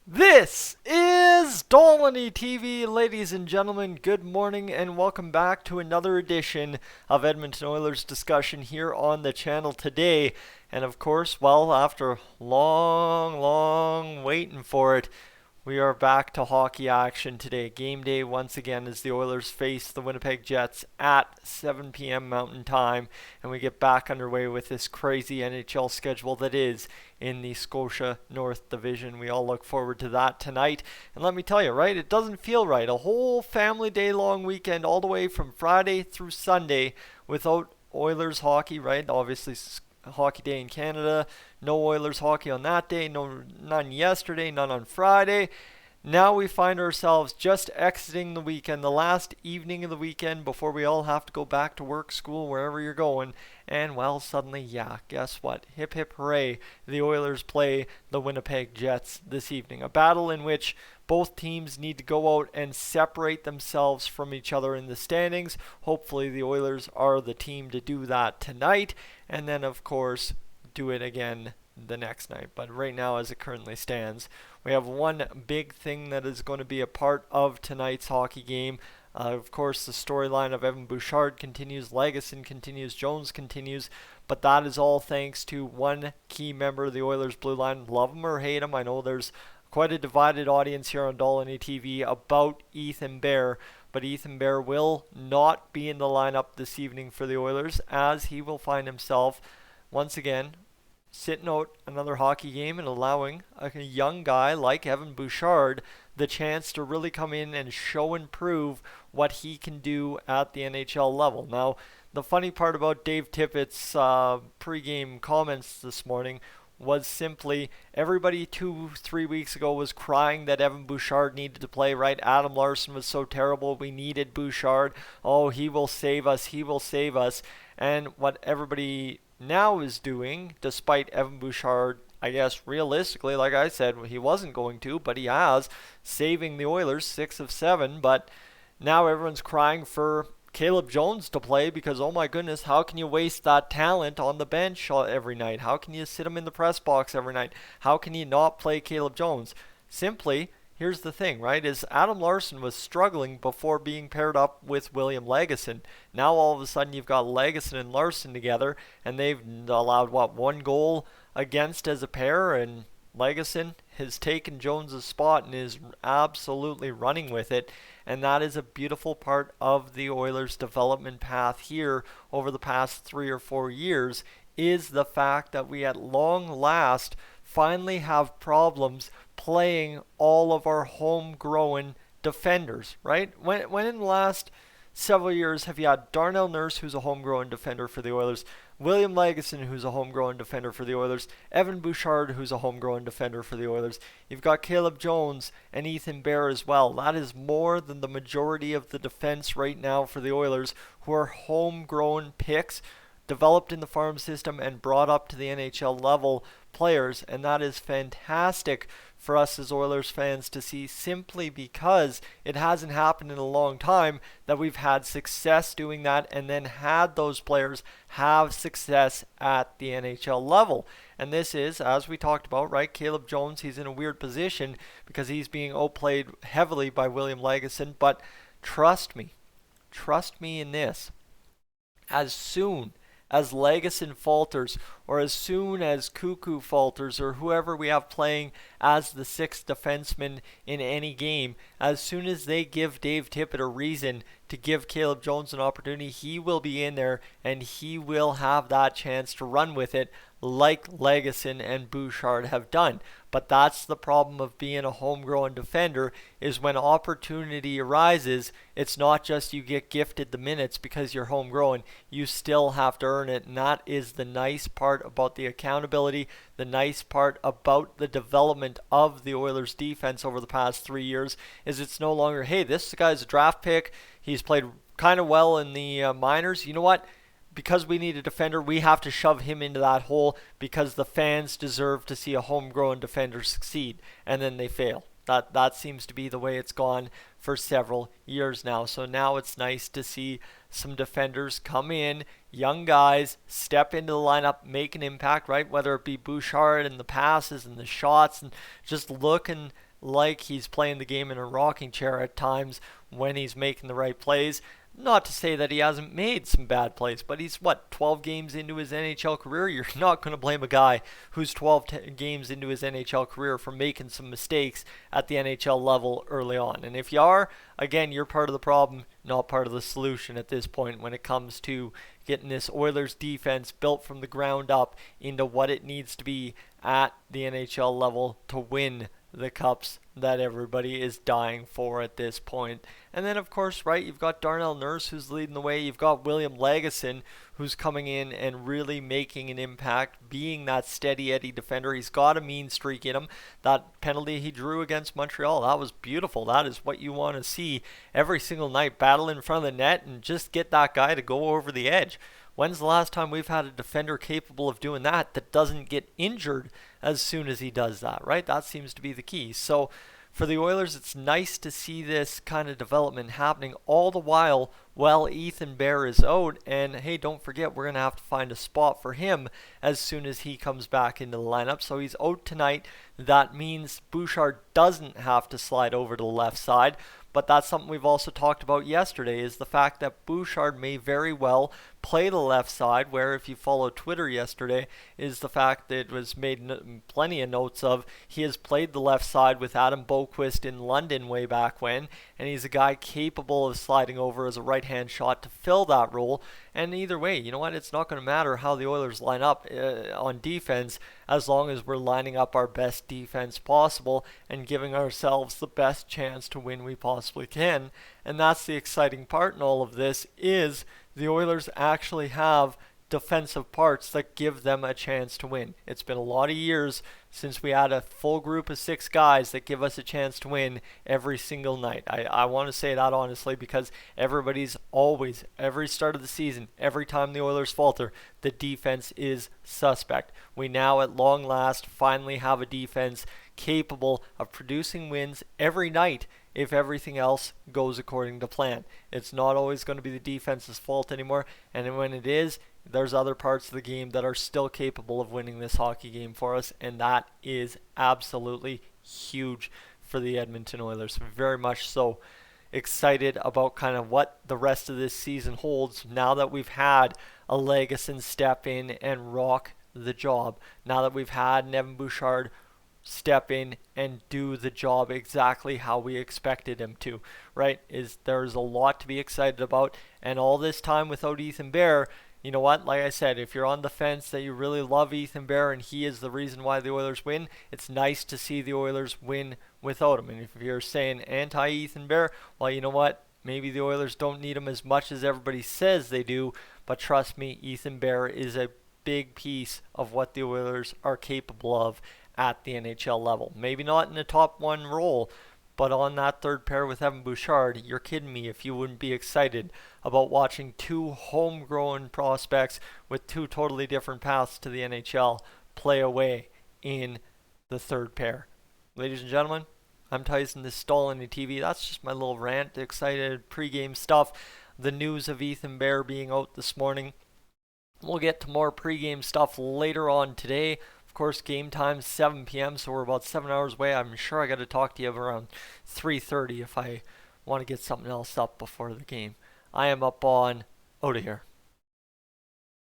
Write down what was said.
This is Dolynny TV, ladies and gentlemen. Good morning and welcome back to another edition of Edmonton Oilers discussion here on the channel today. And of course, well, after long waiting for it, we are back to hockey action today. Game day once again as the Oilers face the Winnipeg Jets at 7 p.m. Mountain Time, and we get back underway with this crazy NHL schedule that is in the Scotia North Division. We all look forward to that tonight. And let me tell you, right, it doesn't feel right. A whole family day long weekend all the way from Friday through Sunday without Oilers hockey, right? Obviously hockey day in Canada. No Oilers hockey on that day. None yesterday. None on Friday. Now we find ourselves just exiting the weekend, the last evening of the weekend before we all have to go back to work, school, wherever you're going. And well, suddenly, yeah, guess what? Hip hip hooray. The Oilers play the Winnipeg Jets this evening. A battle in which both teams need to go out and separate themselves from each other in the standings. Hopefully the Oilers are the team to do that tonight. And then, of course, do it again the next night. But right now, as it currently stands, we have one big thing that is going to be a part of tonight's hockey game. Of course, the storyline of Evan Bouchard continues, Legason continues, Jones continues, but that is all thanks to one key member of the Oilers blue line. Love him or hate him, I know there's quite a divided audience here on Dolynny TV about Ethan Bear, but Ethan Bear will not be in the lineup this evening for the Oilers, as he will find himself once again sitting out another hockey game and allowing a young guy like Evan Bouchard the chance to really come in and show and prove what he can do at the NHL level. Now, the funny part about Dave Tippett's pregame comments this morning was simply everybody 2-3 weeks ago was crying that Evan Bouchard needed to play, right? Adam Larsson was so terrible, we needed Bouchard. Oh, he will save us, he will save us. And what everybody now is doing, despite Evan Bouchard, I guess realistically, like I said, he wasn't going to, but he has, saving the Oilers 6 of 7. But now everyone's crying for Caleb Jones to play because, oh my goodness, how can you waste that talent on the bench every night? How can you sit him in the press box every night? How can you not play Caleb Jones? Simply, here's the thing, right, is Adam Larsson was struggling before being paired up with William Legason. Now all of a sudden you've got Legason and Larsson together, and they've allowed, one goal against as a pair, and Legason has taken Jones' spot and is absolutely running with it. And that is a beautiful part of the Oilers' development path here over the past 3 or 4 years, is the fact that we at long last finally have problems playing all of our homegrown defenders, right? When in the last several years have you had Darnell Nurse, who's a homegrown defender for the Oilers, William Legason, who's a homegrown defender for the Oilers, Evan Bouchard, who's a homegrown defender for the Oilers. You've got Caleb Jones and Ethan Bear as well. That is more than the majority of the defense right now for the Oilers, who are homegrown picks, developed in the farm system and brought up to the NHL level players, and that is fantastic for us as Oilers fans to see, simply because it hasn't happened in a long time that we've had success doing that and then had those players have success at the NHL level. And this is, as we talked about, right, Caleb Jones, he's in a weird position because he's being outplayed heavily by William Legason, but trust me in this, as soon as Legason falters, or as soon as Cuckoo falters, or whoever we have playing as the sixth defenseman in any game, as soon as they give Dave Tippett a reason to give Caleb Jones an opportunity, he will be in there and he will have that chance to run with it like Legason and Bouchard have done. But that's the problem of being a homegrown defender, is when opportunity arises, it's not just you get gifted the minutes because you're homegrown. You still have to earn it, and that is the nice part about the accountability, the nice part about the development of the Oilers defense over the past 3 years, is it's no longer, hey, this guy's a draft pick, he's played kind of well in the minors. You know what? Because we need a defender, we have to shove him into that hole because the fans deserve to see a homegrown defender succeed, and then they fail. That seems to be the way it's gone for several years now. So now it's nice to see some defenders come in, young guys, step into the lineup, make an impact, right? Whether it be Bouchard and the passes and the shots and just looking like he's playing the game in a rocking chair at times when he's making the right plays. Not to say that he hasn't made some bad plays, but he's, 12 games into his NHL career? You're not going to blame a guy who's 12 games into his NHL career for making some mistakes at the NHL level early on. And if you are, again, you're part of the problem, not part of the solution at this point when it comes to getting this Oilers defense built from the ground up into what it needs to be at the NHL level to win the cups that everybody is dying for at this point. And then, of course, right, you've got Darnell Nurse who's leading the way. You've got William Lagesson who's coming in and really making an impact, being that steady Eddie defender. He's got a mean streak in him. That penalty he drew against Montreal, that was beautiful. That is what you want to see every single night, battle in front of the net and just get that guy to go over the edge. When's the last time we've had a defender capable of doing that doesn't get injured as soon as he does that, right? That seems to be the key. So for the Oilers, it's nice to see this kind of development happening all the while Ethan Bear is out. And hey, don't forget, we're going to have to find a spot for him as soon as he comes back into the lineup. So he's out tonight. That means Bouchard doesn't have to slide over to the left side. But that's something we've also talked about yesterday, is the fact that Bouchard may very well play the left side, where if you follow Twitter yesterday, is the fact that it was made plenty of notes of. He has played the left side with Adam Boquist in London way back when, and he's a guy capable of sliding over as a right-hand shot to fill that role. And either way, you know what? It's not going to matter how the Oilers line up on defense as long as we're lining up our best defense possible and giving ourselves the best chance to win we possibly can. And that's the exciting part in all of this, is the Oilers actually have defensive parts that give them a chance to win. It's been a lot of years since we had a full group of 6 guys that give us a chance to win every single night. I want to say that honestly, because everybody's always, every start of the season, every time the Oilers falter, the defense is suspect. We now at long last finally have a defense capable of producing wins every night if everything else goes according to plan. It's not always going to be the defense's fault anymore, and when it is, there's other parts of the game that are still capable of winning this hockey game for us, and that is absolutely huge for the Edmonton Oilers. Very much so. Excited about kind of what the rest of this season holds now that we've had a Lagesson step in and rock the job. Now that we've had an Evan Bouchard step in and do the job exactly how we expected him to, right? There's a lot to be excited about, and all this time without Ethan Bear, you know what? Like I said, if you're on the fence that you really love Ethan Bear and he is the reason why the Oilers win, it's nice to see the Oilers win without him. And if you're saying anti-Ethan Bear, well, you know what? Maybe the Oilers don't need him as much as everybody says they do, but trust me, Ethan Bear is a big piece of what the Oilers are capable of at the NHL level. Maybe not in the top 1 role, but on that third pair with Evan Bouchard, you're kidding me if you wouldn't be excited about watching 2 homegrown prospects with 2 totally different paths to the NHL play away in the third pair. Ladies and gentlemen, I'm Tyson. This is Dolynny TV. That's just my little rant, excited pregame stuff. The news of Ethan Bear being out this morning. We'll get to more pregame stuff later on today. Of course, game time 7 p.m., so we're about 7 hours away. I'm sure I got to talk to you around 3:30 if I want to get something else up before the game. I am up on out of here.